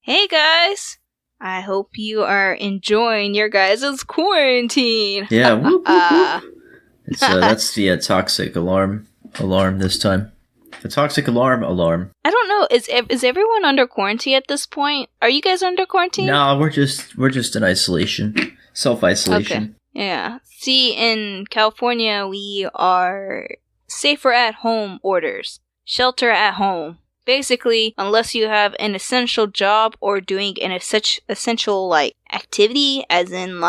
Hey guys! I hope you are enjoying your guys' quarantine. Yeah, whoop, whoop, whoop. That's the toxic alarm this time. The toxic alarm. I don't know. Is everyone under quarantine at this point? Are you guys under quarantine? No, we're just in isolation, self-isolation. Okay. Yeah. See, in California, we are safer at home orders. Shelter at home. Basically, unless you have an essential job or doing an essential activity, as in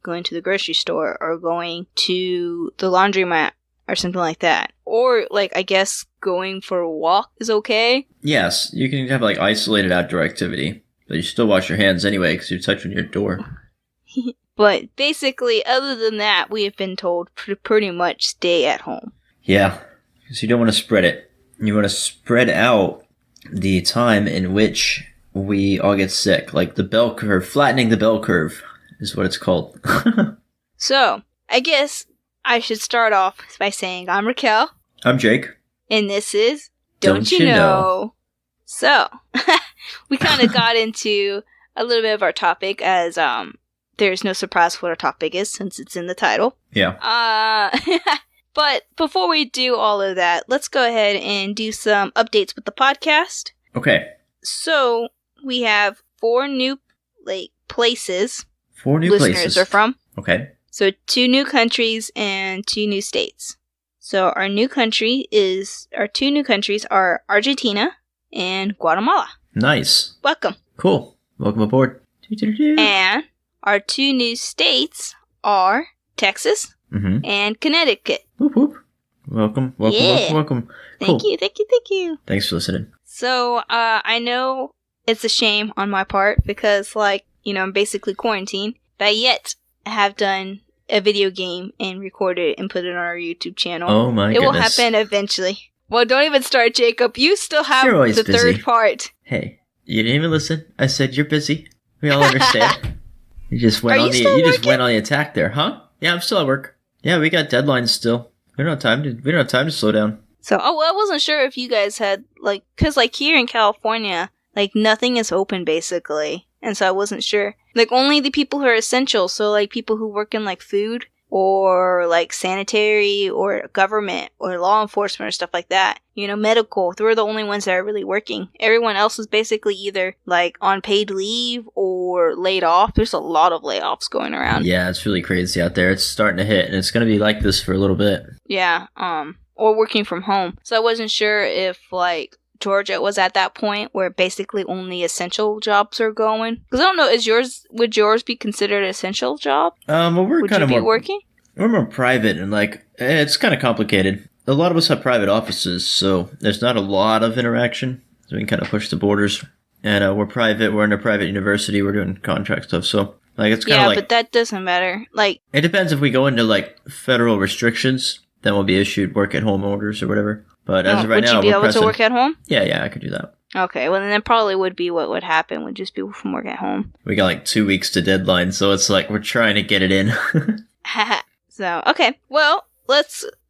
going to the grocery store or going to the laundromat or something like that. Or I guess going for a walk is okay. Yes, you can have isolated outdoor activity, but you still wash your hands anyway because you're touching your door. But basically, other than that, we have been told to pretty much stay at home. Yeah, because you don't want to spread it. You want to spread out the time in which we all get sick, like the bell curve, flattening the bell curve is what it's called. So, I guess I should start off by saying I'm Raquel. I'm Jake. And this is Don't You Know? So, we kind of got into a little bit of our topic as there's no surprise what our topic is since it's in the title. Yeah. But before we do all of that, let's go ahead and do some updates with the podcast. Okay. So, we have 4 new places 4 new listeners places are from. Okay. So 2 new countries and 2 new states. So our 2 new countries are Argentina and Guatemala. Nice. Welcome. Cool. Welcome aboard. And our 2 new states are Texas and Connecticut. Whoop whoop. Welcome. Cool. Thank you. Thanks for listening. So I know it's a shame on my part because I'm basically quarantined, but yet have done a video game and recorded it and put it on our YouTube channel. Oh my goodness. It will happen eventually. Well, don't even start, Jacob. You still have the busy. third part. Hey, you didn't even listen. I said you're busy. We all understand. You just went on the attack there, huh? Yeah, I'm still at work. Yeah, we got deadlines still. We don't have time to slow down. So, I wasn't sure if you guys had because here in California, nothing is open basically. And so I wasn't sure. Only the people who are essential. So, people who work in, food or, sanitary or government or law enforcement or stuff like that. Medical. They're the only ones that are really working. Everyone else is basically either, on paid leave or laid off. There's a lot of layoffs going around. Yeah, it's really crazy out there. It's starting to hit, and it's going to be like this for a little bit. Yeah, or working from home. So I wasn't sure if, Georgia was at that point where basically only essential jobs are going. Because I don't know, would yours be considered an essential job? Well, we're kind of more working. We're more private and it's kind of complicated. A lot of us have private offices, so there's not a lot of interaction. So we can kind of push the borders. And we're private. We're in a private university. We're doing contract stuff. So it's kind of but that doesn't matter. It depends if we go into federal restrictions, then we'll be issued work at home orders or whatever. But as of right now, would you be able to work at home? Yeah, I could do that. Okay, well then that probably would be what would happen, would just be from work at home. We got 2 weeks to deadline, so it's we're trying to get it in. So, okay, well,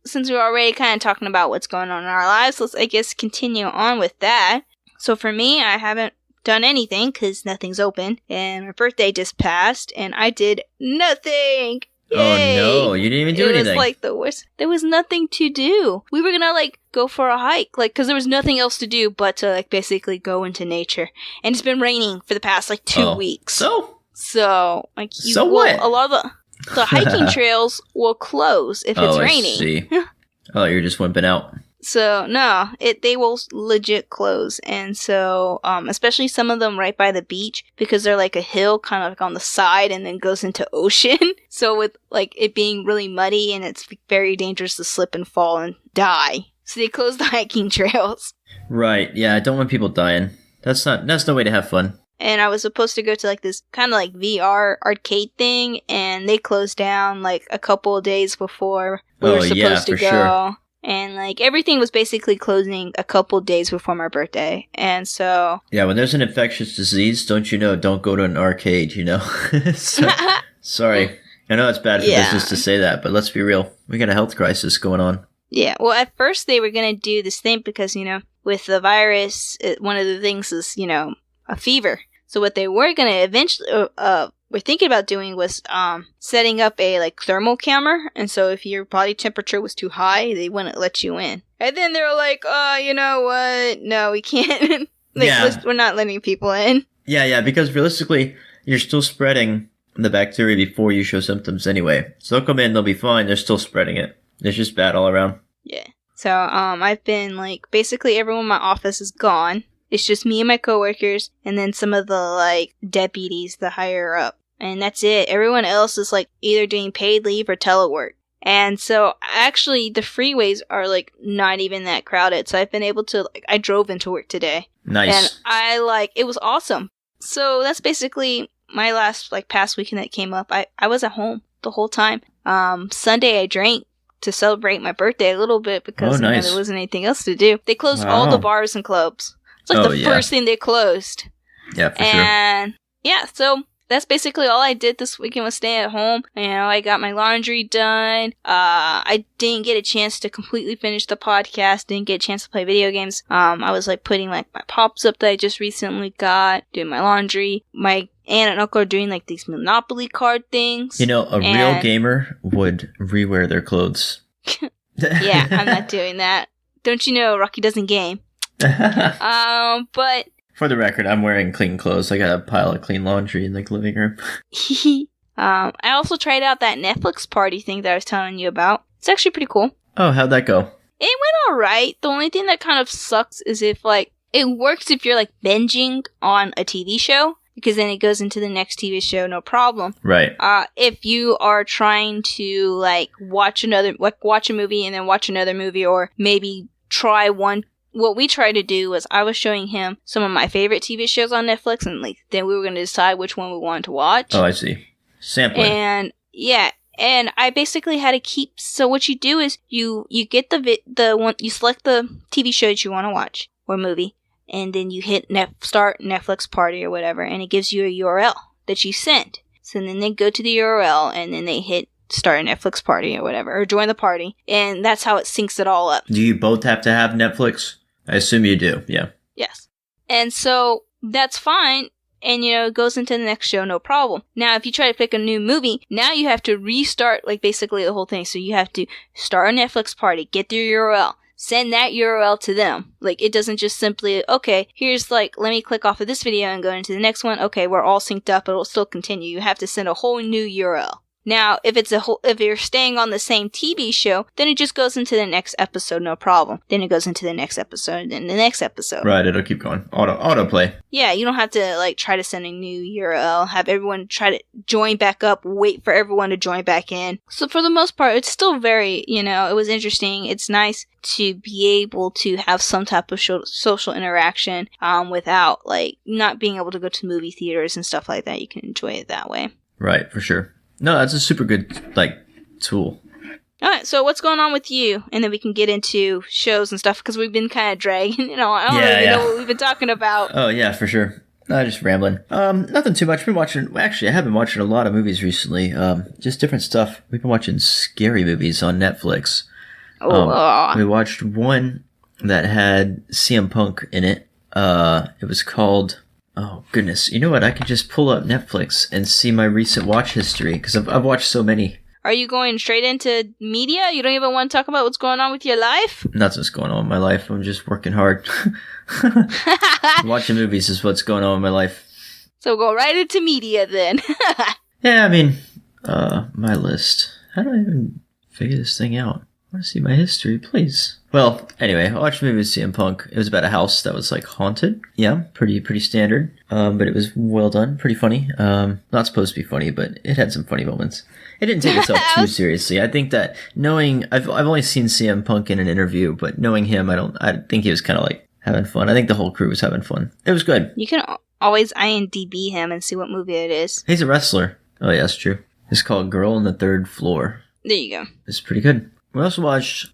since we're already kind of talking about what's going on in our lives, let's, I guess, continue on with that. So for me, I haven't done anything because nothing's open, and my birthday just passed, and I did nothing! Yay! Oh no, you didn't even do anything. It was the worst. There was nothing to do. We were gonna go for a hike, because there was nothing else to do but to basically go into nature. And it's been raining for the past 2 weeks. So what? A lot of the hiking trails will close if it's raining. I see. Oh, you're just wimping out. So, no, they will legit close. And so, especially some of them right by the beach, because they're a hill kind of on the side and then goes into ocean. So with it being really muddy and it's very dangerous to slip and fall and die. So they close the hiking trails. Right, yeah, I don't want people dying. That's no way to have fun. And I was supposed to go to this kind of VR arcade thing, and they closed down a couple of days before we were supposed to go. Sure. And everything was basically closing a couple days before my birthday. And so yeah, when there's an infectious disease, don't go to an arcade, Sorry. I know it's bad for business to say that, but let's be real. We got a health crisis going on. Yeah, well, at first they were going to do this thing because, with the virus, one of the things is, a fever. So what they were gonna eventually, were thinking about doing was setting up a like thermal camera, and so if your body temperature was too high, they wouldn't let you in. And then they were like, you know what? No, we can't. We're not letting people in. Yeah, because realistically, you're still spreading the bacteria before you show symptoms anyway. So they'll come in, they'll be fine, they're still spreading it. It's just bad all around. Yeah. So, I've been, like, basically everyone in my office is gone. It's just me and my coworkers, and then some of the, like, deputies, the higher up. And that's it. Everyone else is, like, either doing paid leave or telework. And so, actually, the freeways are, like, not even that crowded. So I've been able to, like, I drove into work today. Nice. And it was awesome. So that's basically my last, like, past weekend that came up. I was at home the whole time. Sunday I drank to celebrate my birthday a little bit because nice. there wasn't anything else to do. They closed all the bars and clubs. It's like the first thing they closed. Yeah, for sure. And yeah, so that's basically all I did this weekend was stay at home. You know, I got my laundry done. I didn't get a chance to completely finish the podcast. Didn't get a chance to play video games. I was like putting like my pops up that I just recently got, doing my laundry. My aunt and uncle are doing like these Monopoly card things. You know, a real gamer would rewear their clothes. Yeah, I'm not doing that. Don't you know Rocky doesn't game? But for the record, I'm wearing clean clothes. I got a pile of clean laundry in the living room. I also tried out that Netflix party thing that I was telling you about. It's actually pretty cool. Oh, how'd that go? It went alright. The only thing that kind of sucks is if, like, it works if you're, like, binging on a TV show, because then it goes into the next TV show, no problem. Right. If you are trying to, like, watch a movie and then watch another movie, or maybe try one. What we tried to do was I was showing him some of my favorite TV shows on Netflix, and like then we were going to decide which one we wanted to watch. Oh, I see. Sampling. And yeah, and I basically had to keep. So what you do is you get the one, you select the TV show that you want to watch or movie, and then you hit start Netflix party or whatever, and it gives you a URL that you send. So then they go to the URL and then they hit start a Netflix party or whatever, or join the party, and that's how it syncs it all up. Do you both have to have Netflix? I assume you do, yeah. Yes. And so that's fine, and you know, it goes into the next show, no problem. Now, if you try to pick a new movie, now you have to restart, like, basically the whole thing. So you have to start a Netflix party, get their URL, send that URL to them. Like, it doesn't just simply, okay, here's, like, let me click off of this video and go into the next one. Okay, we're all synced up, it'll still continue. You have to send a whole new URL. Now, if you're staying on the same TV show, then it just goes into the next episode, no problem. Then it goes into the next episode, and the next episode. Right, it'll keep going. Autoplay. Yeah, you don't have to, like, try to send a new URL, have everyone try to join back up, wait for everyone to join back in. So for the most part, it's still very, you know, it was interesting. It's nice to be able to have some type of social interaction without, like, not being able to go to movie theaters and stuff like that. You can enjoy it that way. Right, for sure. No, that's a super good, like, tool. Alright, so what's going on with you? And then we can get into shows and stuff, because we've been kind of dragging, you know, I don't really know what we've been talking about. Oh, yeah, for sure. Just rambling. Nothing too much. I have been watching a lot of movies recently. Just different stuff. We've been watching scary movies on Netflix. We watched one that had CM Punk in it. It was called... Oh, goodness. You know what? I can just pull up Netflix and see my recent watch history, because I've watched so many. Are you going straight into media? You don't even want to talk about what's going on with your life? Nothing's going on in my life. I'm just working hard. Watching movies is what's going on in my life. So go right into media then. Yeah, I mean, my list. How do I even figure this thing out? I want to see my history, please. Well, anyway, I watched a movie with CM Punk. It was about a house that was, like, haunted. Yeah, pretty standard. But it was well done, pretty funny. Not supposed to be funny, but it had some funny moments. It didn't take itself too seriously. I think that I've only seen CM Punk in an interview, but knowing him, I think he was kind of, like, having fun. I think the whole crew was having fun. It was good. You can always IMDb him and see what movie it is. He's a wrestler. Oh, yeah, that's true. It's called Girl on the Third Floor. There you go. It's pretty good. We also watched,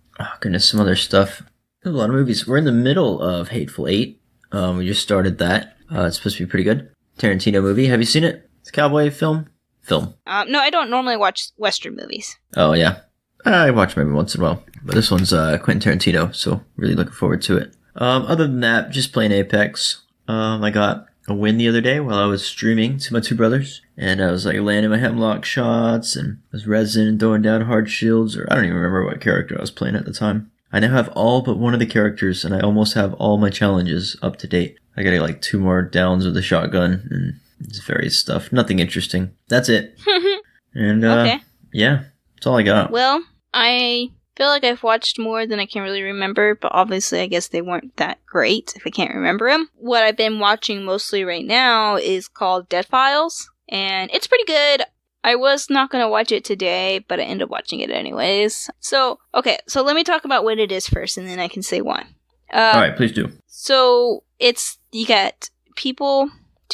some other stuff. There's a lot of movies. We're in the middle of Hateful Eight. We just started that. It's supposed to be pretty good. Tarantino movie. Have you seen it? It's a cowboy film. No, I don't normally watch Western movies. Oh, yeah. I watch them every once in a while. But this one's Quentin Tarantino, so really looking forward to it. Other than that, just playing Apex. I got a win the other day while I was streaming to my two brothers. And I was like landing my hemlock shots and was resin and throwing down hard shields, or I don't even remember what character I was playing at the time. I now have all but one of the characters, and I almost have all my challenges up to date. I gotta like 2 more downs with the shotgun and it's various stuff. Nothing interesting. That's it. And Okay. yeah, that's all I got. Well, I feel like I've watched more than I can really remember, but obviously I guess they weren't that great if I can't remember them. What I've been watching mostly right now is called Dead Files, and it's pretty good. I was not going to watch it today, but I ended up watching it anyways. So let me talk about what it is first, and then I can say why. Alright, please do. So, you got 2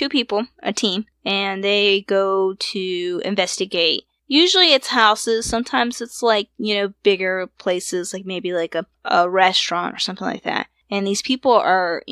people, a team, and they go to investigate. Usually it's houses, sometimes it's like, bigger places, like maybe like a restaurant or something like that. And these people are,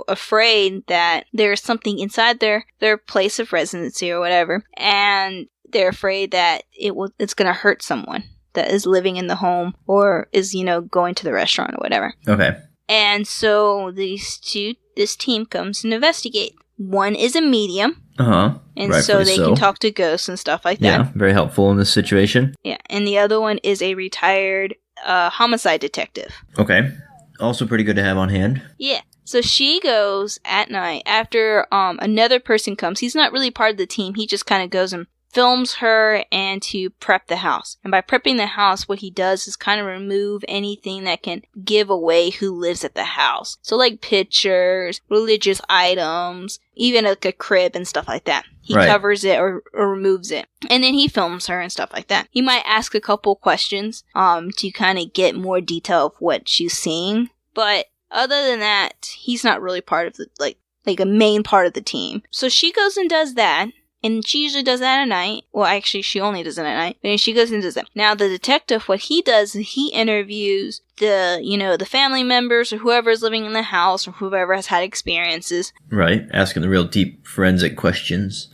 afraid that there's something inside their place of residency or whatever, and they're afraid that it's going to hurt someone that is living in the home or is, going to the restaurant or whatever. Okay. And so this team comes and investigate. One is a medium. Uh-huh. And so they can talk to ghosts and stuff like that. Yeah, very helpful in this situation. Yeah, and the other one is a retired homicide detective. Okay. Also pretty good to have on hand. Yeah. So she goes at night after another person comes. He's not really part of the team. He just kind of goes and films her and to prep the house. And by prepping the house, what he does is kind of remove anything that can give away who lives at the house. So like pictures, religious items, even like a crib and stuff like that. He covers it or removes it. And then he films her and stuff like that. He might ask a couple questions to kind of get more detail of what she's seeing. But other than that, he's not really part of the like a main part of the team. So she goes and does that. And she usually does that at night. Well, actually, she only does it at night. But she goes and does that. Now, the detective, what he does is he interviews the family members or whoever is living in the house or whoever has had experiences. Right. Asking the real deep forensic questions.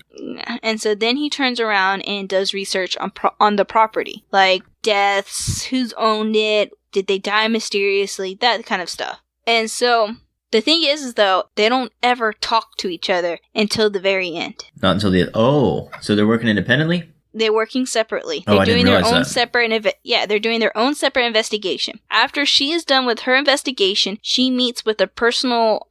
And so then he turns around and does research on the property. Like deaths, who's owned it, did they die mysteriously, that kind of stuff. And so the thing is though, they don't ever talk to each other until the very end. Not until so they're working independently? They're working separately. They're doing their own they're doing their own separate investigation. After she is done with her investigation, she meets with a professional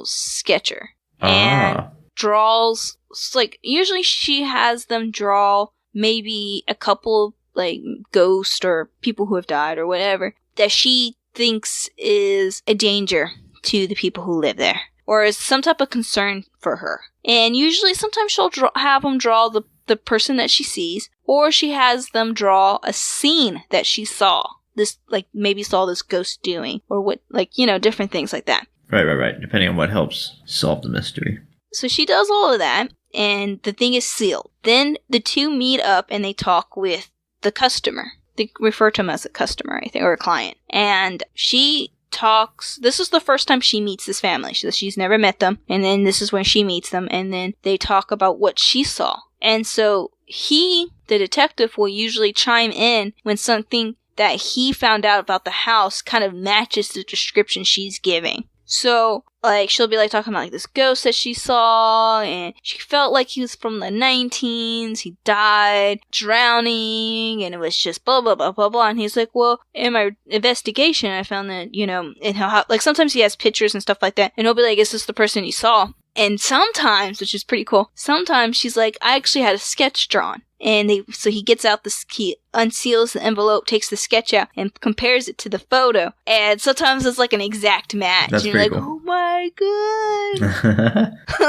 sketcher. And draws, like, usually she has them draw maybe a couple, like, ghosts or people who have died or whatever, that she thinks is a danger to the people who live there, or is some type of concern for her. And usually sometimes she'll have them draw the person that she sees, or she has them draw a scene that she saw. This, like, maybe saw this ghost doing, or what, like, different things like that. Right. Depending on what helps solve the mystery. So she does all of that, and the thing is sealed. Then the two meet up and they talk with the customer. They refer to him as a customer, I think, or a client. And she talks. This is the first time she meets this family. She's never met them. And then this is when she meets them. And then they talk about what she saw. And so the detective, will usually chime in when something that he found out about the house kind of matches the description she's giving. So, like, she'll be, like, talking about, like, this ghost that she saw, and she felt like he was from the 19s, he died drowning, and it was just blah, blah, blah, blah, blah, and he's like, well, in my investigation, I found that, in how, like, sometimes he has pictures and stuff like that, and he'll be like, is this the person you saw? And sometimes, which is pretty cool, sometimes she's like, I actually had a sketch drawn. And so he gets out he unseals the envelope, takes the sketch out, and compares it to the photo. And sometimes it's like an exact match. That's and you're like, cool. Oh my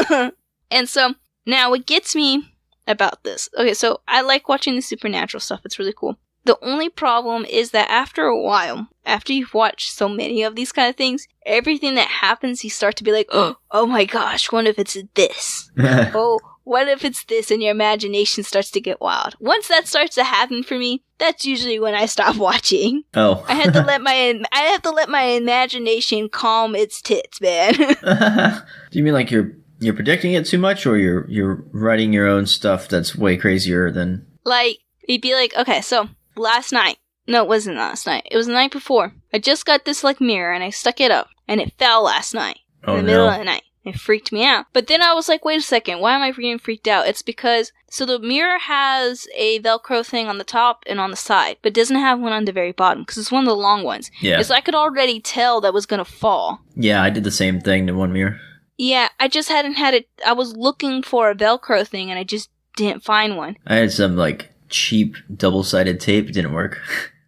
god. And so, now what gets me about this. Okay, so I like watching the supernatural stuff. It's really cool. The only problem is that after a while, after you've watched so many of these kind of things, everything that happens, you start to be like, oh my gosh, what if it's this? Oh, what if it's this? And your imagination starts to get wild. Once that starts to happen for me, that's usually when I stop watching. Oh. I have to let my imagination calm its tits, man. Do you mean like you're predicting it too much, or you're writing your own stuff that's way crazier than... Like, you'd be like, okay, so last night. No, it wasn't last night. It was the night before. I just got this, like, mirror, and I stuck it up, and it fell last night. Oh, in the middle no. of the night. It freaked me out. But then I was like, wait a second, why am I getting freaked out? It's because, so the mirror has a Velcro thing on the top and on the side, but doesn't have one on the very bottom, because it's one of the long ones. Yeah. So I could already tell that was going to fall. Yeah, I did the same thing to one mirror. Yeah, I just hadn't had it. I was looking for a Velcro thing, and I just didn't find one. I had some, like, cheap double-sided tape. It didn't work.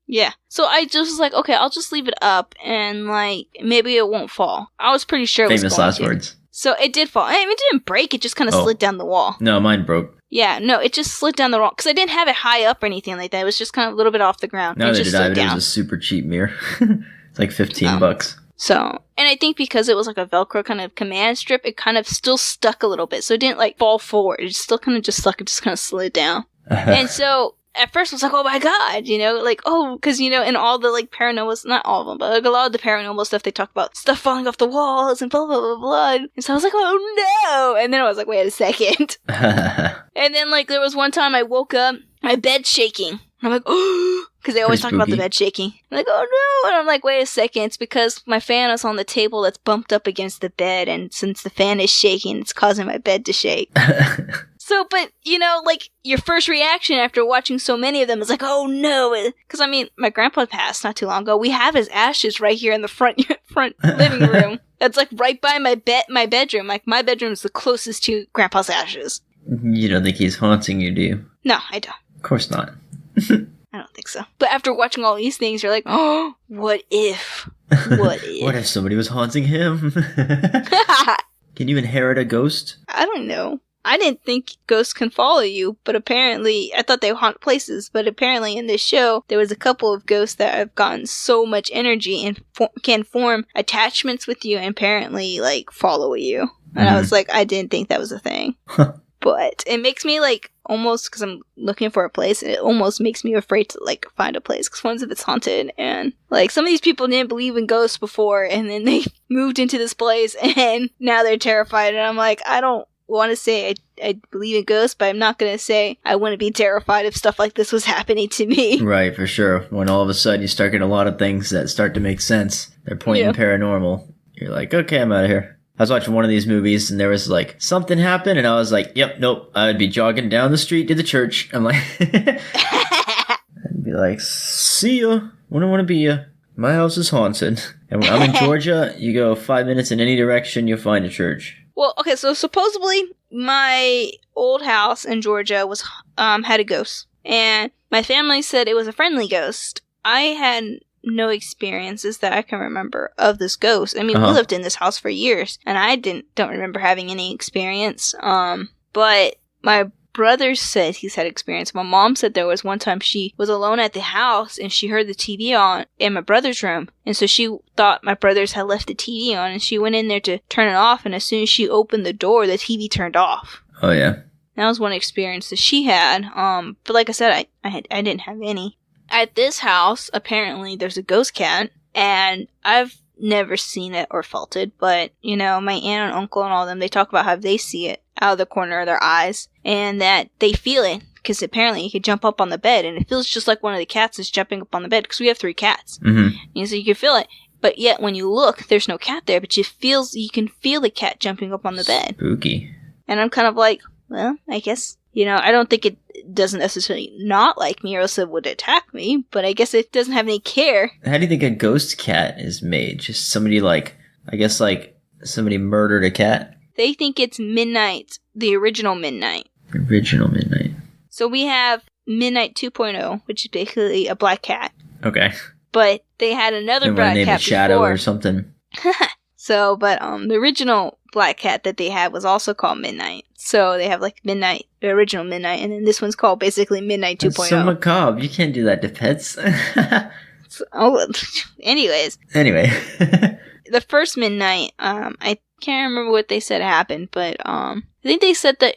Yeah. So I just was like, okay, I'll just leave it up, and, like, maybe it won't fall. I was pretty sure it was Famous going last to. words. So it did fall. I mean, it didn't break. It just kind of slid down the wall. No, mine broke. Yeah, no, it just slid down the wall. Because I didn't have it high up or anything like that. It was just kind of a little bit off the ground. Neither just did I, slid but it down. was a super cheap mirror. It's like $15. So, and I think because it was like a Velcro kind of command strip, it kind of still stuck a little bit. So it didn't like fall forward. It still kind of just stuck. It just kind of slid down. And so at first I was like, oh my god, you know, like, oh, because, you know, in all the like paranormal, not all of them, but like a lot of the paranormal stuff, they talk about stuff falling off the walls and blah, blah, blah, blah. And so I was like, oh no. And then I was like, wait a second. And then like there was one time I woke up, my bed's shaking. I'm like, oh, because they always talk about the bed shaking. I'm like, oh no. And I'm like, wait a second. It's because my fan is on the table that's bumped up against the bed. And since the fan is shaking, it's causing my bed to shake. So, but, you know, like, your first reaction after watching so many of them is like, oh no. Because, I mean, my grandpa passed not too long ago. We have his ashes right here in the front living room. That's, like, right by my bedroom. Like, my bedroom is the closest to grandpa's ashes. You don't think he's haunting you, do you? No, I don't. Of course not. I don't think so. But after watching all these things, you're like, oh, what if? What if? What if somebody was haunting him? Can you inherit a ghost? I don't know. I didn't think ghosts can follow you, but apparently, I thought they haunt places, but apparently in this show, there was a couple of ghosts that have gotten so much energy and can form attachments with you and apparently, like, follow you. And I was like, I didn't think that was a thing. But it makes me, like, almost, because I'm looking for a place, it almost makes me afraid to, like, find a place. Because what if it's haunted? And, like, some of these people didn't believe in ghosts before, and then they moved into this place, and now they're terrified. And I'm like, I don't want to say I believe in ghosts, but I'm not going to say I wouldn't be terrified if stuff like this was happening to me. Right, for sure. When all of a sudden you start getting a lot of things that start to make sense. They're pointing paranormal. You're like, okay, I'm out of here. I was watching one of these movies and there was like something happened and I was like, yep, nope. I would be jogging down the street to the church. I'm like, I'd be like, see ya. Wouldn't want to be ya. My house is haunted. And when I'm in Georgia, you go 5 minutes in any direction, you'll find a church. Well, okay, so supposedly my old house in Georgia was had a ghost, and my family said it was a friendly ghost. I had no experiences that I can remember of this ghost. I mean, we lived in this house for years, and I don't remember having any experience. But my brother said he's had experience. My mom said there was one time she was alone at the house and she heard the TV on in my brother's room. And so she thought my brothers had left the TV on and she went in there to turn it off. And as soon as she opened the door, the TV turned off. Oh, yeah. That was one experience that she had. But like I said, I didn't have any. At this house, apparently there's a ghost cat, and I've never seen it or felt it, but, you know, my aunt and uncle and all of them, they talk about how they see it out of the corner of their eyes, and that they feel it, because apparently you can jump up on the bed, and it feels just like one of the cats is jumping up on the bed, because we have 3 cats. Mm-hmm. And so you can feel it, but yet when you look, there's no cat there, but you can feel the cat jumping up on the bed. Spooky. And I'm kind of like, well, I guess, you know, I don't think it doesn't necessarily not like me or else it would attack me, but I guess it doesn't have any care. How do you think a ghost cat is made? Just somebody somebody murdered a cat? They think it's Midnight, the original Midnight. Original Midnight. So we have Midnight 2.0, which is basically a black cat. Okay. But they had another black name cat it Shadow before. or something. So, but the original black cat that they had was also called Midnight. So they have like Midnight, the original Midnight, and then this one's called basically Midnight 2.0. That's so macabre. You can't do that to pets. Anyways. Anyway. The first Midnight, I can't remember what they said happened, but I think they said that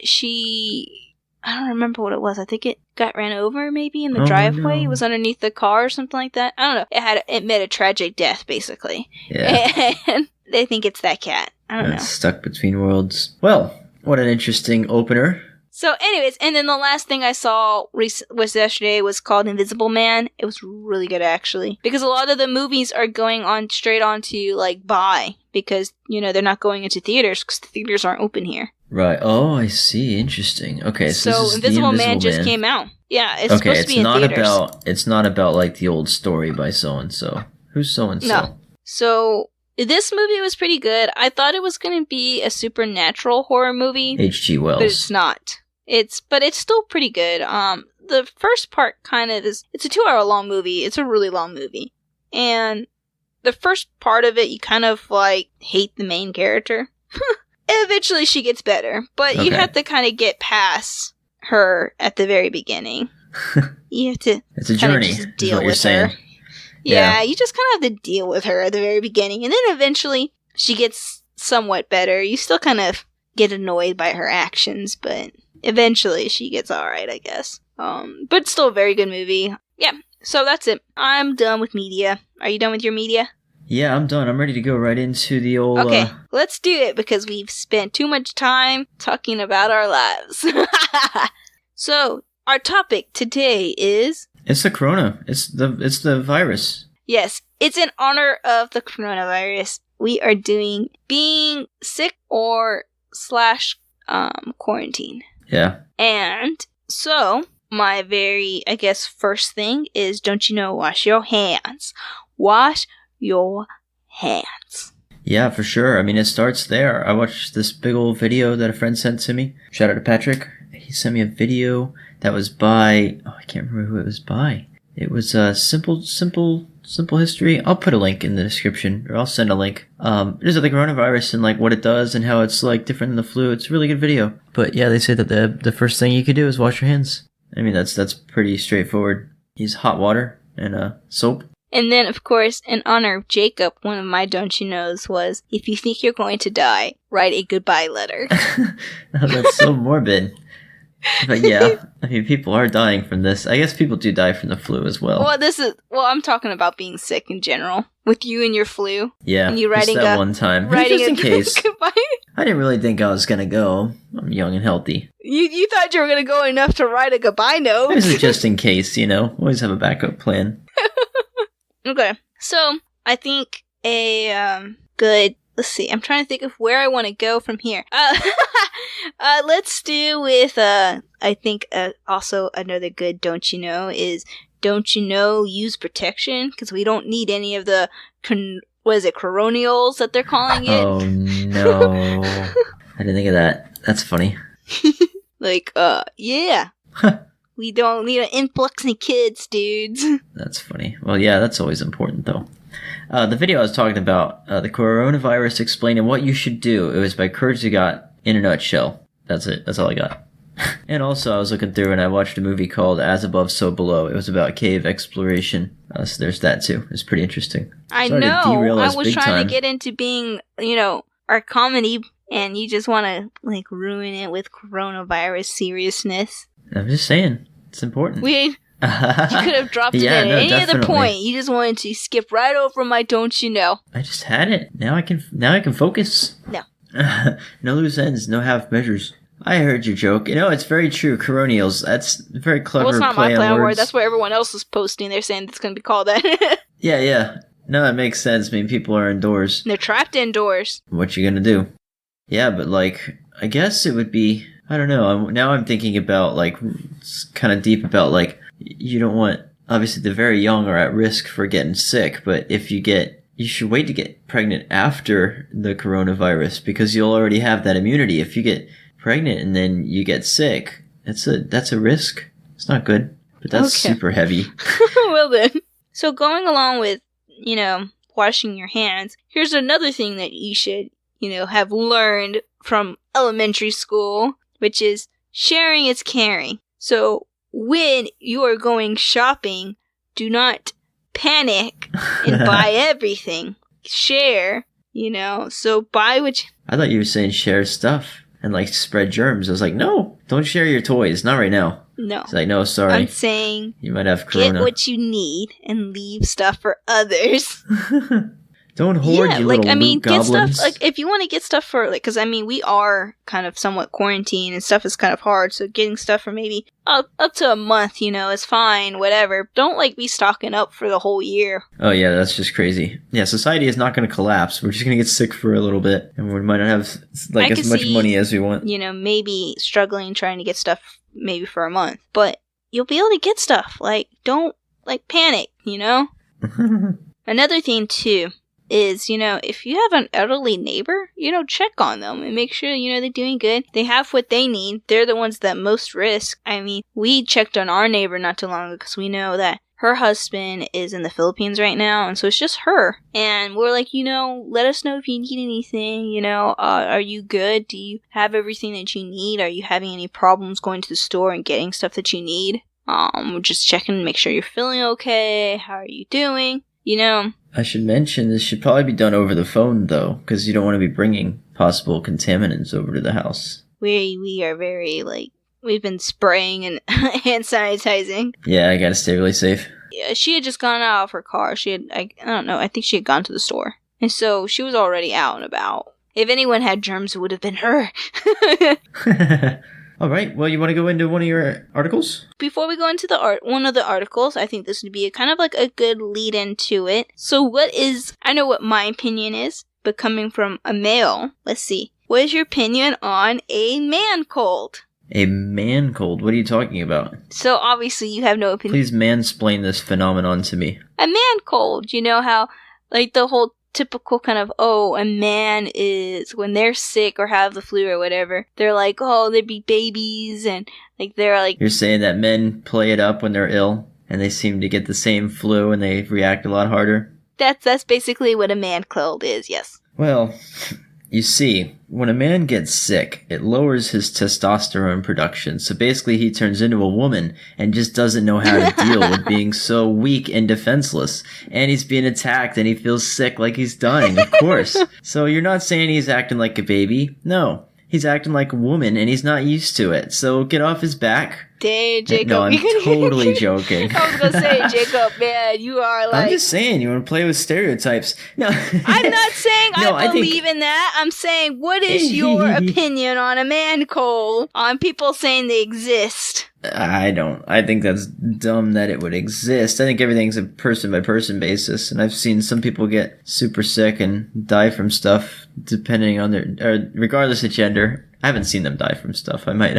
I don't remember what it was. I think it got ran over maybe in the driveway. No. It was underneath the car or something like that. I don't know. It met a tragic death, basically. Yeah. And they think it's that cat. I don't know. Stuck between worlds. Well, what an interesting opener. So anyways, and then the last thing I saw was yesterday was called Invisible Man. It was really good, actually. Because a lot of the movies are going on straight on to, like, buy because, they're not going into theaters because the theaters aren't open here. Right. Oh, I see. Interesting. Okay, so this is Invisible the Man Invisible just came out. Yeah, it's supposed to be in theaters. It's not about like the old story by so-and-so. Who's so-and-so? No. So, this movie was pretty good. I thought it was going to be a supernatural horror movie. H.G. Wells. But it's not. But it's still pretty good. The first part kind of is, it's a 2-hour long movie. It's a really long movie. And the first part of it, you kind of like hate the main character. Eventually she gets better, but you have to kind of get past her at the very beginning. You have to it's a journey, just deal is what you're with saying. her. Yeah, you just kind of have to deal with her at the very beginning, and then eventually she gets somewhat better. You still kind of get annoyed by her actions, but eventually she gets alright, I guess. But still a very good movie. Yeah, so that's it. I'm done with media. Are you done with your media? Yeah, I'm done. I'm ready to go right into the old... Okay, let's do it, because we've spent too much time talking about our lives. So, our topic today is... It's the corona. It's the virus. Yes, it's in honor of the coronavirus. We are doing being sick or / quarantine. Yeah. And so, my very, I guess, first thing is, don't you know, wash your hands. Wash your hands. Yeah, for sure. I mean, it starts there. I watched this big old video that a friend sent to me. Shout out to Patrick. He sent me a video that was by... Oh, I can't remember who it was by. It was Simple History. I'll put a link in the description, or I'll send a link. It is the coronavirus and like what it does and how it's like different than the flu. It's a really good video. But yeah, they say that the first thing you could do is wash your hands. I mean, that's pretty straightforward. Use hot water and soap. And then, of course, in honor of Jacob, one of my don't you knows was, if you think you're going to die, write a goodbye letter. Oh, that's so morbid. But yeah, I mean, people are dying from this. I guess people do die from the flu as well. Well, I'm talking about being sick in general. With you and your flu. Yeah, and you writing that one time. Just in case. Goodbye. I didn't really think I was going to go. I'm young and healthy. You thought you were going to go enough to write a goodbye note. This is just in case, Always have a backup plan. Okay, so I think a good... Let's see, I'm trying to think of where I want to go from here. Let's do with, I think also another good don't you know is, don't you know, use protection, because we don't need any of the, coronials that they're calling it? Oh, no. I didn't think of that. That's funny. Yeah. We don't need an influx of kids, dudes. That's funny. Well, yeah, that's always important, though. The video I was talking about, the coronavirus explaining what you should do, it was by Kurt Zagat in a nutshell. That's it. That's all I got. And also, I was looking through and I watched a movie called As Above, So Below. It was about cave exploration. So there's that, too. It's pretty interesting. I know. I was trying to get into being, our comedy, and you just want to, ruin it with coronavirus seriousness. I'm just saying. It's important. You could have dropped it at any other point. You just wanted to skip right over my don't you know. I just had it. Now I can focus. No. No loose ends, no half measures. I heard your joke. It's very true. Coronials. That's very clever. Well, it's not play my play on words. word. That's what everyone else is posting. They're saying it's going to be called that. Yeah. No, that makes sense. I mean, people are indoors. They're trapped indoors. What you gonna do? Yeah, but I guess it would be... I don't know. Now I'm thinking about, kind of deep about, you don't want... Obviously, the very young are at risk for getting sick, but if you should wait to get pregnant after the coronavirus, because you'll already have that immunity. If you get pregnant and then you get sick, that's a risk. It's not good, but that's super heavy. Well then. So going along with, washing your hands, here's another thing that you should, have learned from elementary school, which is sharing is caring. So when you are going shopping, do not panic and buy everything. Share, so buy what I thought you were saying share stuff and spread germs. I was like, no, don't share your toys. Not right now. No. It's no, sorry. I'm saying you might have corona. Get what you need and leave stuff for others. Don't hoard, you like, little I mean, loot get goblins. stuff, like, if you want to get stuff for, like, because, I mean, we are kind of somewhat quarantined and stuff is kind of hard, so getting stuff for maybe up to a month, you know, is fine, whatever. Don't, like, be stocking up for the whole year. Oh yeah, that's just crazy. Yeah, society is not going to collapse. We're just going to get sick for a little bit, and we might not have, like, as much money as we want. You know, maybe struggling trying to get stuff maybe for a month, but you'll be able to get stuff. Like, don't, like, panic, you know? Another thing, too, is, you know, if you have an elderly neighbor, you know, check on them and make sure, you know, they're doing good. They have what they need. They're the ones that most risk. I mean, we checked on our neighbor not too long ago because we know that her husband is in the Philippines right now, and so it's just her. And we're like, you know, let us know if you need anything, you know, are you good? Do you have everything that you need? Are you having any problems going to the store and getting stuff that you need? We're just checking to make sure you're feeling okay. How are you doing? You know, I should mention this should probably be done over the phone, though, because you don't want to be bringing possible contaminants over to the house. We are very, like, we've been spraying and hand sanitizing. Yeah, I gotta stay really safe. Yeah, she had just gone out of her car. She had, I don't know, I think she had gone to the store. And so she was already out and about. If anyone had germs, it would have been her. All right, well, you want to go into one of your articles? Before we go into one of the articles, I think this would be kind of like a good lead into it. So I know what my opinion is, but coming from a male, let's see. What is your opinion on a man cold? A man cold? What are you talking about? So obviously you have no opinion. Please mansplain this phenomenon to me. A man cold, you know how, like, the whole typical kind of, oh, a man is, when they're sick or have the flu or whatever, they're like, oh, they'd be babies, and, like, they're like... You're saying that men play it up when they're ill, and they seem to get the same flu, and they react a lot harder? That's basically what a man cold is, yes. Well, you see, when a man gets sick, it lowers his testosterone production, so basically he turns into a woman and just doesn't know how to deal with being so weak and defenseless. And he's being attacked and he feels sick like he's dying, of course. So you're not saying he's acting like a baby? No. He's acting like a woman and he's not used to it, so get off his back. Dang, Jacob. No, I'm totally joking. I was gonna say, Jacob, man, you are like... I'm just saying, you want to play with stereotypes. No. I'm not saying No, I believe in that. I'm saying, what is your opinion on a man cold? On people saying they exist? I don't. I think that's dumb that it would exist. I think everything's a person-by-person basis, and I've seen some people get super sick and die from stuff depending on regardless of gender. I haven't seen them die from stuff. I might.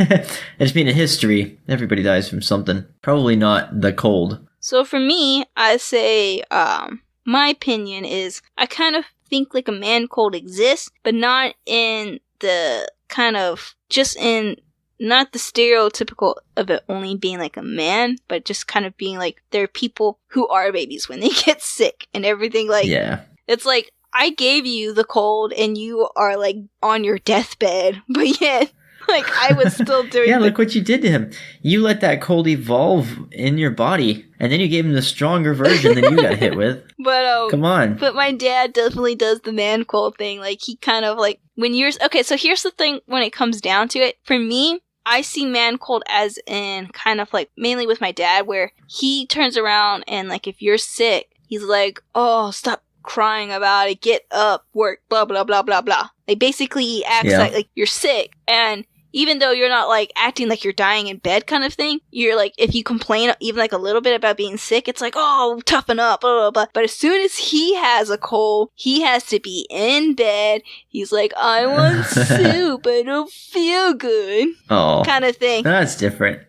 I just mean in history, everybody dies from something. Probably not the cold. So for me, I say, my opinion is, I kind of think like a man cold exists, but not in the kind of, just in, not the stereotypical of it only being like a man, but just kind of being like, there are people who are babies when they get sick and everything, like, yeah. It's like, I gave you the cold and you are like on your deathbed, but yet, like, I was still doing Yeah, look what you did to him. You let that cold evolve in your body, and then you gave him the stronger version than you got hit with. But, come on. But my dad definitely does the man cold thing. Like, he kind of like, when you're, okay, so here's the thing when it comes down to it. For me, I see man cold as in kind of like, mainly with my dad, where he turns around and like, if you're sick, he's like, oh, stop crying about it, get up, work, blah, blah, blah, blah, blah. Like, basically, he acts like you're sick, and even though you're not, like, acting like you're dying in bed kind of thing, you're, like, if you complain even, like, a little bit about being sick, it's like, oh, toughen up, blah, blah, blah. But as soon as he has a cold, he has to be in bed. He's like, I want soup, I don't feel good. Oh. Kind of thing. That's different.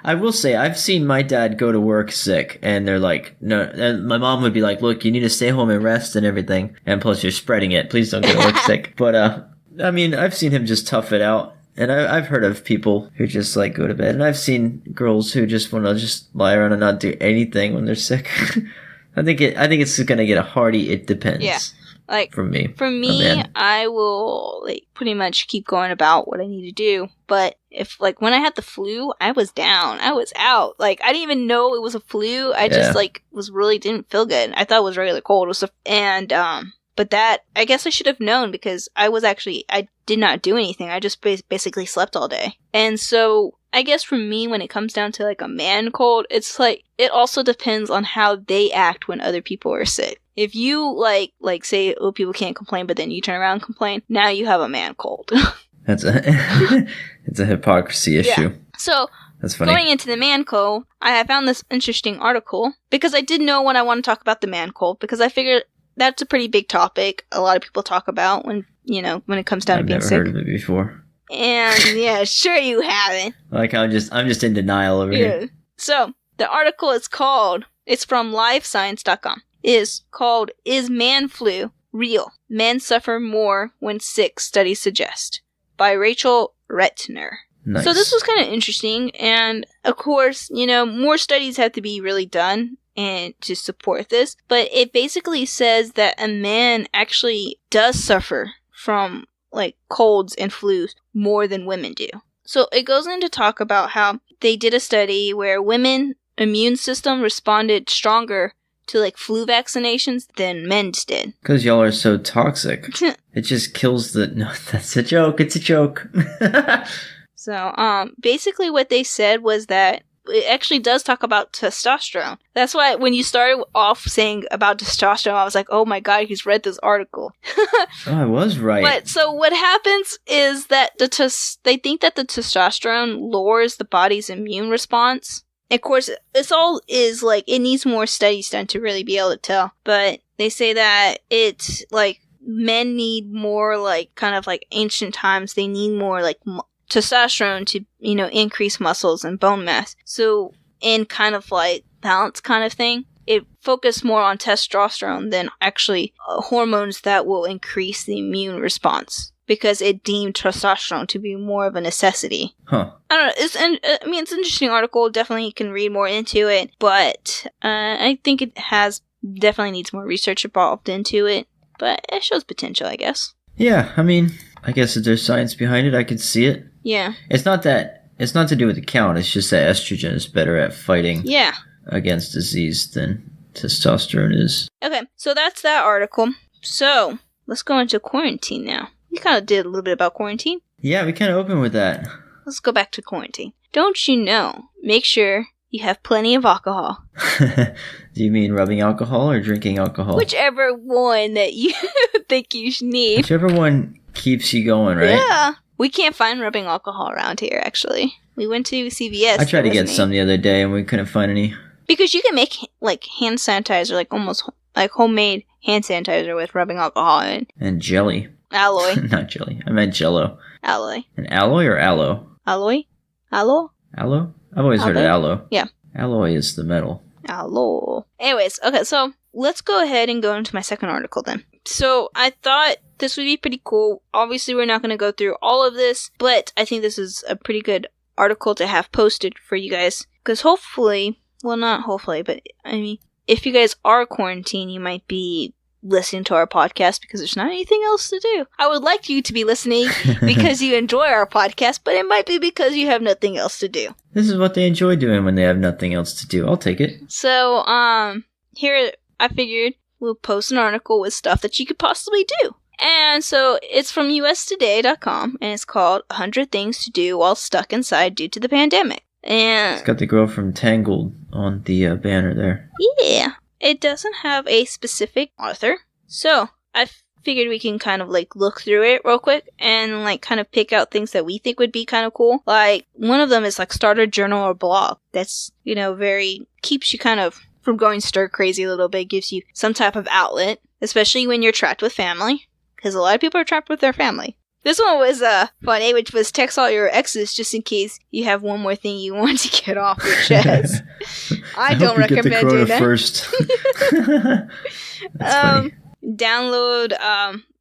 I will say, I've seen my dad go to work sick, and they're like, no, and my mom would be like, look, you need to stay home and rest and everything, and plus you're spreading it, please don't go to work sick. But, I mean, I've seen him just tough it out, and I've heard of people who just, like, go to bed, and I've seen girls who just want to just lie around and not do anything when they're sick. I think it's gonna get a hearty, it depends. Yeah. Like, from me. For me, I will, like, pretty much keep going about what I need to do. But if, like, when I had the flu, I was down. I was out. Like, I didn't even know it was a flu. I just, like, didn't feel good. I thought it was regular cold. But that, I guess I should have known because I did not do anything. I just basically slept all day. And so, I guess for me, when it comes down to, like, a man cold, it's like, it also depends on how they act when other people are sick. if you like say, oh, people can't complain, but then you turn around and complain, now you have a man cold. It's a hypocrisy issue. Yeah. So that's funny. Going into the man cold, I have found this interesting article because I didn't know when I want to talk about the man cold because I figured that's a pretty big topic. A lot of people talk about when it comes down to being sick. I've never heard of it before. And yeah, sure you haven't. Like I'm just in denial over here. So the article is called. It's from LiveScience.com. Is called "Is Man Flu Real? Men Suffer More When Sick, Studies Suggest," by Rachel Retner. Nice. So this was kind of interesting, and of course, more studies have to be really done and to support this, but it basically says that a man actually does suffer from like colds and flus more than women do. So it goes into talk about how they did a study where women immune system responded stronger to like flu vaccinations than men's did. Because y'all are so toxic. It just kills no, that's a joke. It's a joke. So, basically what they said was that it actually does talk about testosterone. That's why when you started off saying about testosterone, I was like, oh my god, he's read this article. Oh, I was right. But so what happens is that they think that the testosterone lowers the body's immune response. Of course, this all is like, it needs more studies done to really be able to tell. But they say that it's like men need more like kind of like ancient times. They need more like testosterone to, increase muscles and bone mass. So in kind of like balance kind of thing, it focused more on testosterone than actually hormones that will increase the immune response. Because it deemed testosterone to be more of a necessity. Huh. I don't know. It's an interesting article. Definitely you can read more into it. But I think it definitely needs more research involved into it. But it shows potential, I guess. Yeah, I guess if there's science behind it, I could see it. Yeah. It's not to do with the count. It's just that estrogen is better at fighting against disease than testosterone is. Okay, so that's that article. So let's go into quarantine now. We kind of did a little bit about quarantine. Yeah, we kind of opened with that. Let's go back to quarantine. Don't you know? Make sure you have plenty of alcohol. Do you mean rubbing alcohol or drinking alcohol? Whichever one that you think you need. Whichever one keeps you going, right? Yeah. We can't find rubbing alcohol around here, actually. We went to CVS. I tried to get some the other day and we couldn't find any. Because you can make like hand sanitizer, like almost like homemade hand sanitizer with rubbing alcohol in it. And jelly. Alloy. Not jelly. I meant jello. Alloy. An alloy or aloe? Alloy? Aloe? Aloe? I've always heard of aloe. Yeah. Alloy is the metal. Aloe. Anyways, okay, so let's go ahead and go into my second article then. So I thought this would be pretty cool. Obviously, we're not going to go through all of this, but I think this is a pretty good article to have posted for you guys. Because hopefully, well, not hopefully, but if you guys are quarantined, you might be listening to our podcast because there's not anything else to do. I would like you to be listening because you enjoy our podcast, but it might be because you have nothing else to do. This is what they enjoy doing when they have nothing else to do. I'll take it. So, here I figured we'll post an article with stuff that you could possibly do. And so it's from ustoday.com and it's called 100 Things to Do While Stuck Inside Due to the Pandemic. And it's got the girl from Tangled on the banner there. Yeah. It doesn't have a specific author. So I figured we can kind of like look through it real quick and like kind of pick out things that we think would be kind of cool. Like one of them is like start a journal or blog. That's, very keeps you kind of from going stir crazy a little bit, gives you some type of outlet, especially when you're trapped with family. Because a lot of people are trapped with their family. This one was funny, which was text all your exes just in case you have one more thing you want to get off your chest. I don't recommend doing that. First. That's funny.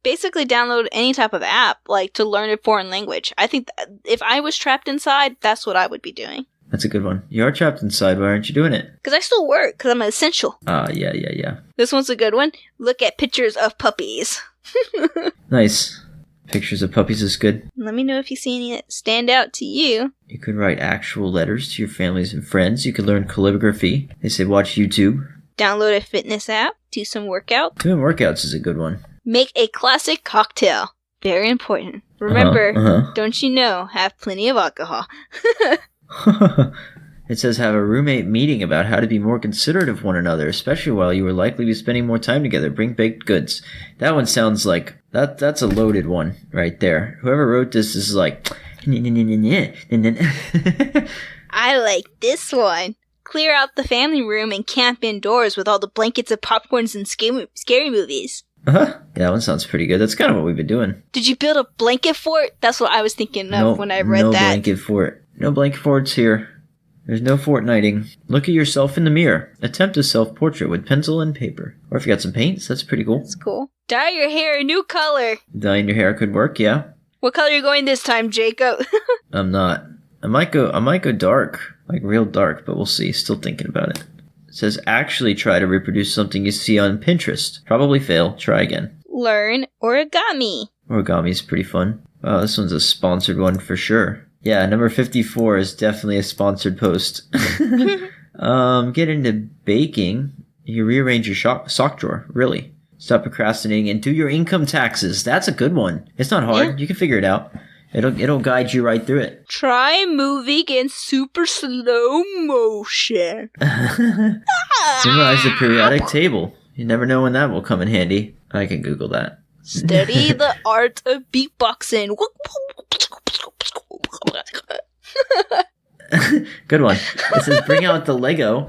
Basically download any type of app like to learn a foreign language. I think if I was trapped inside, that's what I would be doing. That's a good one. You are trapped inside. Why aren't you doing it? Because I still work. Because I'm an essential. Yeah. This one's a good one. Look at pictures of puppies. Nice. Pictures of puppies is good. Let me know if you see any that stand out to you. You could write actual letters to your families and friends. You could learn calligraphy. They say watch YouTube. Download a fitness app. Do some workout. Doing workouts is a good one. Make a classic cocktail. Very important. Remember, don't you know, have plenty of alcohol. It says have a roommate meeting about how to be more considerate of one another, especially while you are likely to be spending more time together. Bring baked goods. That one sounds like that's a loaded one right there. Whoever wrote this is like I like this one. Clear out the family room and camp indoors with all the blankets and popcorns and scary movies. Uh-huh. Yeah, that one sounds pretty good. That's kind of what we've been doing. Did you build a blanket fort? That's what I was thinking of when I read that. No blanket fort. No blanket forts here. There's no fortnighting. Look at yourself in the mirror. Attempt a self-portrait with pencil and paper. Or if you got some paints, that's pretty cool. That's cool. Dye your hair a new color. Dyeing your hair could work, yeah. What color are you going this time, Jacob? I'm not. I might go dark. Like real dark, but we'll see. Still thinking about it. It says actually try to reproduce something you see on Pinterest. Probably fail. Try again. Learn origami. Origami's pretty fun. Wow, this one's a sponsored one for sure. Yeah, number 54 is definitely a sponsored post. Get into baking. You rearrange your sock drawer. Really. Stop procrastinating and do your income taxes. That's a good one. It's not hard. Yeah. You can figure it out. It'll guide you right through it. Try moving in super slow motion. Memorize the periodic table. You never know when that will come in handy. I can Google that. Study the art of beatboxing. Good one. It says bring out the Lego.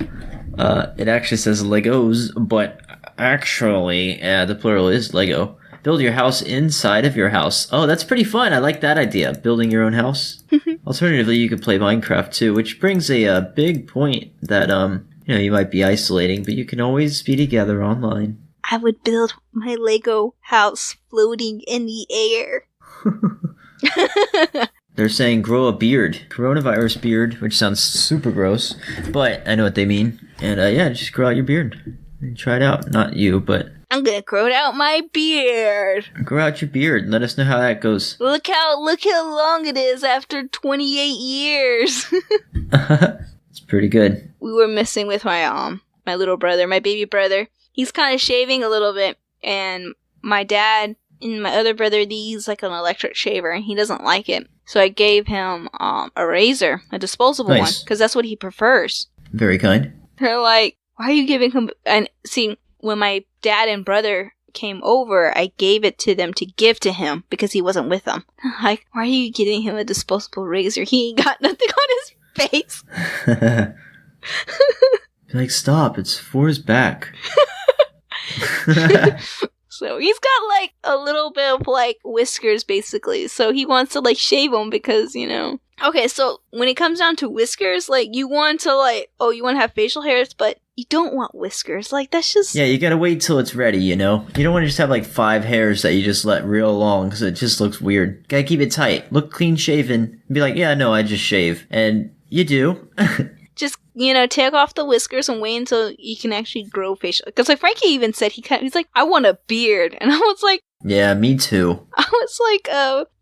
It actually says Legos, but actually, the plural is Lego. Build your house inside of your house. Oh, that's pretty fun. I like that idea. Building your own house. Alternatively, you could play Minecraft too, which brings a big point that you might be isolating, but you can always be together online. I would build my Lego house floating in the air. They're saying grow a beard. Coronavirus beard, which sounds super gross, but I know what they mean. And just grow out your beard. And try it out. Not you, but... I'm gonna grow out my beard. Grow out your beard and let us know how that goes. Look how long it is after 28 years. It's pretty good. We were messing with my little brother, my baby brother. He's kind of shaving a little bit, and my dad and my other brother, use like an electric shaver, and he doesn't like it. So I gave him a razor, a disposable one, because that's what he prefers. Very kind. They're like, why are you giving him... And see, when my dad and brother came over, I gave it to them to give to him because he wasn't with them. Like, why are you getting him a disposable razor? He ain't got nothing on his face. Like, stop. It's for his back. So he's got like a little bit of like whiskers basically. So he wants to like shave them because, Okay, so when it comes down to whiskers, like you want to have facial hairs, but you don't want whiskers. Like that's just... Yeah, you gotta wait till it's ready, You don't want to just have like 5 hairs that you just let real long because it just looks weird. Gotta keep it tight. Look clean shaven. And be like, yeah, no, I just shave. And you do. Just, take off the whiskers and wait until you can actually grow facial. Because like Frankie even said he's like, I want a beard. And I was like... Yeah, me too. I was like,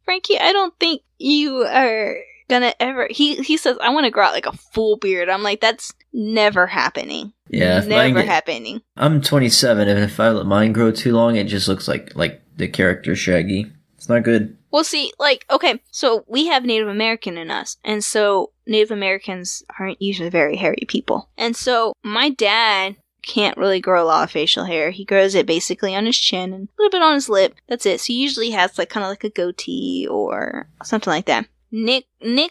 Frankie, I don't think you are gonna ever... He says, I want to grow out like a full beard. I'm like, that's never happening. Yeah. Never happening. I'm 27, and if I let mine grow too long, it just looks like the character Shaggy. It's not good. Well, see, okay, so we have Native American in us, and so Native Americans aren't usually very hairy people. And so my dad can't really grow a lot of facial hair. He grows it basically on his chin and a little bit on his lip. That's it. So he usually has kind of like a goatee or something like that. Nick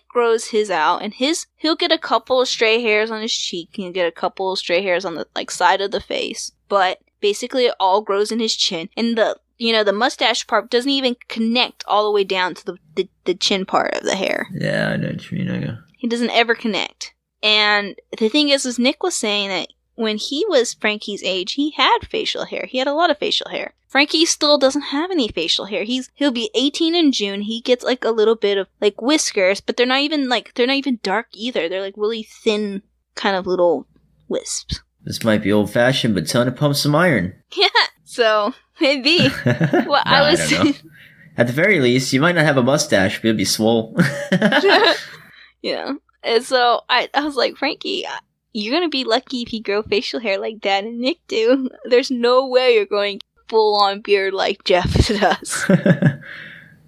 grows his out, and he'll get a couple of stray hairs on his cheek, and he'll get a couple of stray hairs on the side of the face. But basically it all grows in his chin, and the mustache part doesn't even connect all the way down to the chin part of the hair. Yeah, I know what you mean. He doesn't ever connect. And the thing is Nick was saying that when he was Frankie's age, he had facial hair. He had a lot of facial hair. Frankie still doesn't have any facial hair. He'll be 18 in June. He gets like a little bit of like whiskers, but they're not even dark either. They're like really thin kind of little wisps. This might be old fashioned, but tell him to pump some iron. Yeah, so maybe. Well, I don't know. At the very least, you might not have a mustache, but it'll be swole. Yeah. And so I was like, Frankie, you're going to be lucky if you grow facial hair like Dad and Nick do. There's no way you're going full-on beard like Jeff does.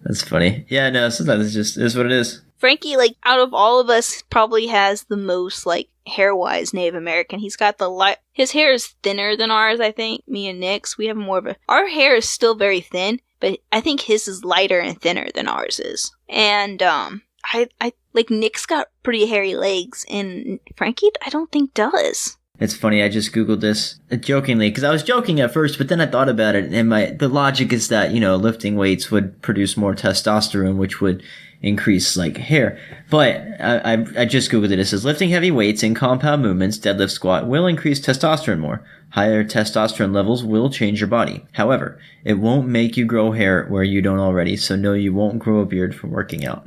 That's funny. Yeah, no, sometimes it is what it is. Frankie, like, out of all of us, probably has the most, like, hair-wise Native American. He's got the his hair is thinner than ours, I think. Me and Nick's, we have more of our hair is still very thin, but I think his is lighter and thinner than ours is. And, I like, Nick's got pretty hairy legs, and Frankie, I don't think does. It's funny, I just Googled this jokingly, because I was joking at first, but then I thought about it, and the logic is that, lifting weights would produce more testosterone, which would increase, like, hair. But I just Googled it. It says, lifting heavy weights in compound movements, deadlift, squat, will increase testosterone more. Higher testosterone levels will change your body. However, it won't make you grow hair where you don't already, so no, you won't grow a beard from working out.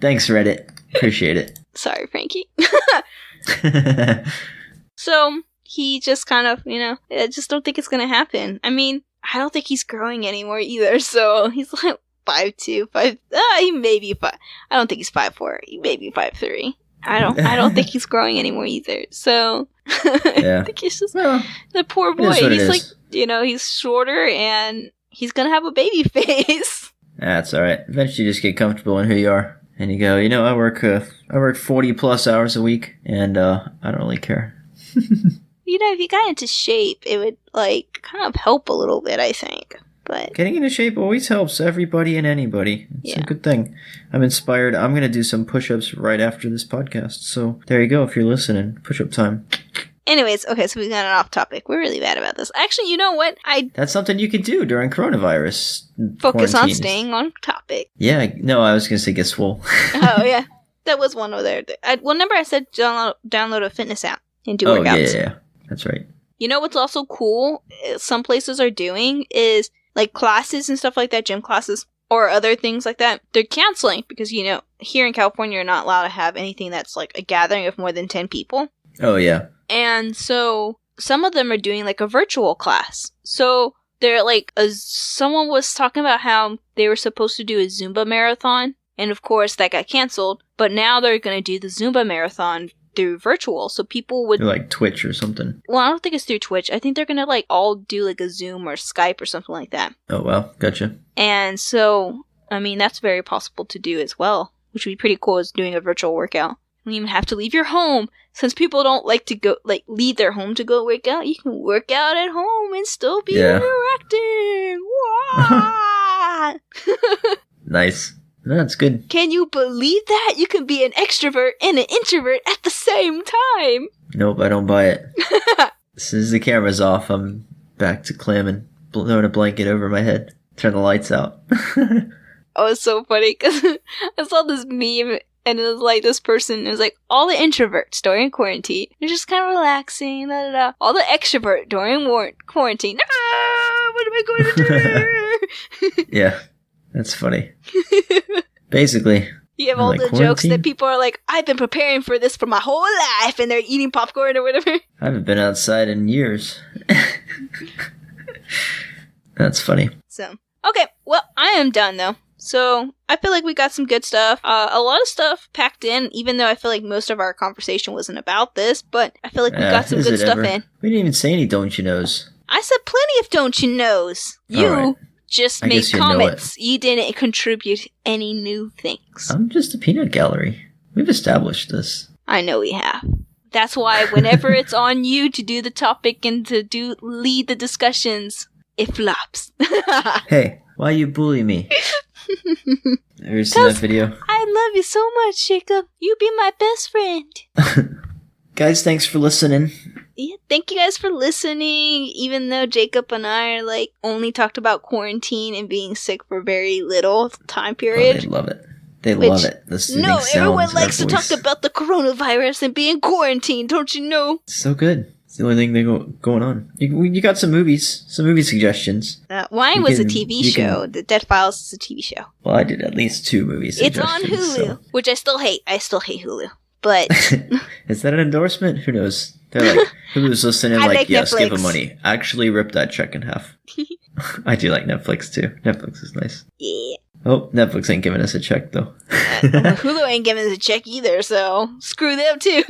Thanks, Reddit. Appreciate it. Sorry, Frankie. So, he just kind of, I just don't think it's gonna happen. I mean, I don't think he's growing anymore either, so he's like 5'2", he may be 5. I don't think he's 5'4". He may be 5'3". I don't think he's growing anymore either, so yeah. I think he's just, the poor boy, he's like, he's shorter and he's gonna have a baby face. That's alright. Eventually you just get comfortable in who you are. And you go, I work 40 plus hours a week, and I don't really care. If you got into shape, it would, like, kind of help a little bit, I think. But getting into shape always helps everybody and anybody. It's a good thing. I'm inspired. I'm going to do some push-ups right after this podcast. So there you go if you're listening. Push-up time. Anyways, okay, so we got an off topic. We're really bad about this. Actually, you know what? That's something you can do during coronavirus. Focus on staying on topic. Yeah, no, I was going to say get swole. Oh, yeah. That was one over there. Remember I said download a fitness app and do workouts. Yeah. That's right. You know what's also cool? Some places are doing is, like, classes and stuff like that, gym classes, or other things like that. They're canceling because, here in California, you're not allowed to have anything that's, like, a gathering of more than 10 people. Oh, yeah. And so some of them are doing, like, a virtual class. So they're like, someone was talking about how they were supposed to do a Zumba marathon. And of course that got canceled. But now they're going to do the Zumba marathon through virtual. So people would... like Twitch or something. Well, I don't think it's through Twitch. I think they're going to, like, all do, like, a Zoom or Skype or something like that. Oh, well, gotcha. And so, I mean, that's very possible to do as well. Which would be pretty cool, is doing a virtual workout. You don't even have to leave your home. Since people don't like to go, like, leave their home to go work out, you can work out at home and still be interacting. Nice. No, that's good. Can you believe that? You can be an extrovert and an introvert at the same time. Nope, I don't buy it. As soon as the camera's off, I'm back to clamming, throwing a blanket over my head, turn the lights out. Oh, it's so funny because I saw this meme. And it was like, this person is like, all the introverts during quarantine, they're just kind of relaxing, da da da. All the extrovert during quarantine, what am I going to do? Yeah, that's funny. Basically. You have all the jokes that people are like, I've been preparing for this for my whole life, and they're eating popcorn or whatever. I haven't been outside in years. That's funny. So, okay, well, I am done though. So, I feel like we got some good stuff. A lot of stuff packed in, even though I feel like most of our conversation wasn't about this, but I feel like we got some good stuff in. We didn't even say any don't you knows. I said plenty of don't you knows. You just made comments. You didn't contribute any new things. I'm just a peanut gallery. We've established this. I know we have. That's why whenever it's on you to do the topic and to lead the discussions, it flops. Hey, why you bully me? Ever seen that video? I love you so much, Jacob. You be my best friend. Guys, thanks for listening. Yeah, thank you guys for listening. Even though Jacob and I are only talked about quarantine and being sick for very little time period. Oh, they love it. They love it. No, everyone likes to talk about the coronavirus and being quarantined, don't you know? It's so good. It's the only thing going on. You got some movie suggestions. Mine was a TV show. The Dead Files is a TV show. Well, I did at least 2 movie suggestions. It's on Hulu, which I still hate. I still hate Hulu. But is that an endorsement? Who knows? They're like, Hulu's listening, yes, Netflix. Give them money. Actually rip that check in half. I do like Netflix, too. Netflix is nice. Yeah. Oh, Netflix ain't giving us a check, though. Hulu ain't giving us a check either, so screw them, too.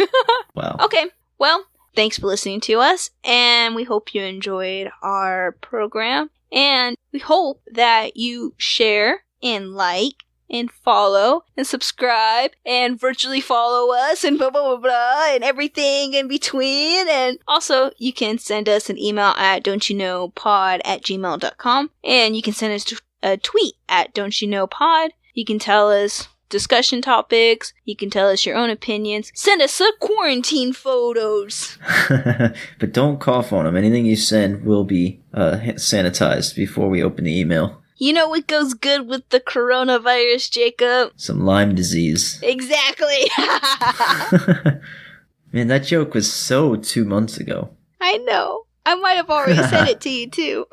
Wow. Okay, well, thanks for listening to us, and we hope you enjoyed our program, and we hope that you share and like and follow and subscribe and virtually follow us and blah, blah, blah, blah, and everything in between. And also, you can send us an email at don'tyouknowpod@gmail.com, and you can send us a tweet at don'tyouknowpod. You can tell us discussion topics. You can tell us your own opinions. Send us some quarantine photos. But don't cough on them. Anything you send will be sanitized before we open the email. You know what goes good with the coronavirus, Jacob? Some Lyme disease. Exactly. Man, that joke was so 2 months ago. I know. I might have already said it to you, too.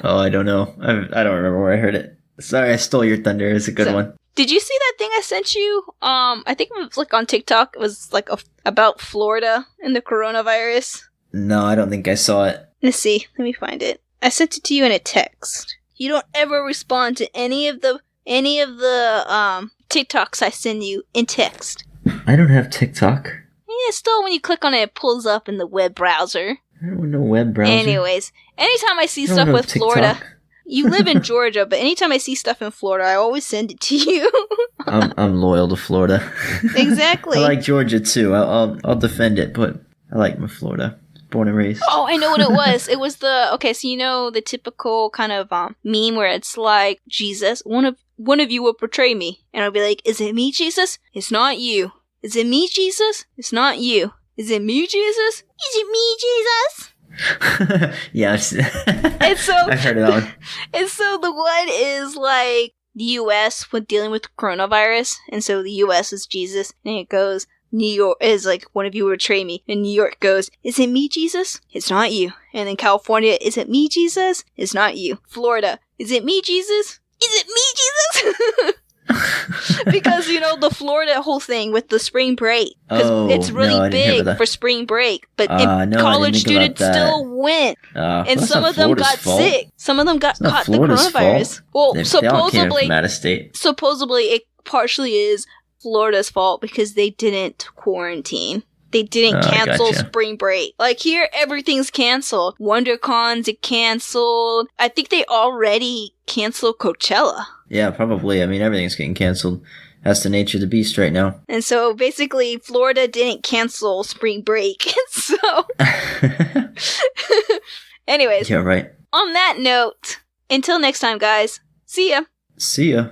Oh, I don't know. I don't remember where I heard it. Sorry, I stole your thunder. It's a good one. Did you see that thing I sent you? I think it was like on TikTok. It was like about Florida and the coronavirus. No, I don't think I saw it. Let's see. Let me find it. I sent it to you in a text. You don't ever respond to any of the TikToks I send you in text. I don't have TikTok. Yeah, still when you click on it, it pulls up in the web browser. I don't know web browser. Anyways, anytime I see stuff with Florida, you live in Georgia, but anytime I see stuff in Florida, I always send it to you. I'm loyal to Florida. Exactly. I like Georgia too. I'll defend it, but I like my Florida. Born and raised. Oh, I know what it was. It was so you know the typical kind of meme where it's like, Jesus, one of you will betray me. And I'll be like, is it me, Jesus? It's not you. Is it me, Jesus? It's not you. Is it me, Jesus? Is it me, Jesus? Yes. And so I've heard of that one. And so the one is like the U.S. with dealing with coronavirus. And so the U.S. is Jesus. And it goes, New York is like, one of you will betray me. And New York goes, is it me, Jesus? It's not you. And then California, is it me, Jesus? It's not you. Florida, is it me, Jesus? Is it me, Jesus? Because, you know, the Florida whole thing with the spring break. Because it's really big for spring break. But college students still went. And some of them got sick. Some of them got caught the coronavirus. Well, supposedly, from out of state. Supposedly, it partially is Florida's fault because they didn't quarantine. They didn't cancel spring break. Like here, everything's canceled. WonderCon's canceled. I think they already canceled Coachella. Yeah, probably. I mean, everything's getting canceled. That's the nature of the beast right now. And so basically, Florida didn't cancel spring break. So, anyways. Yeah, right. On that note, until next time, guys. See ya. See ya.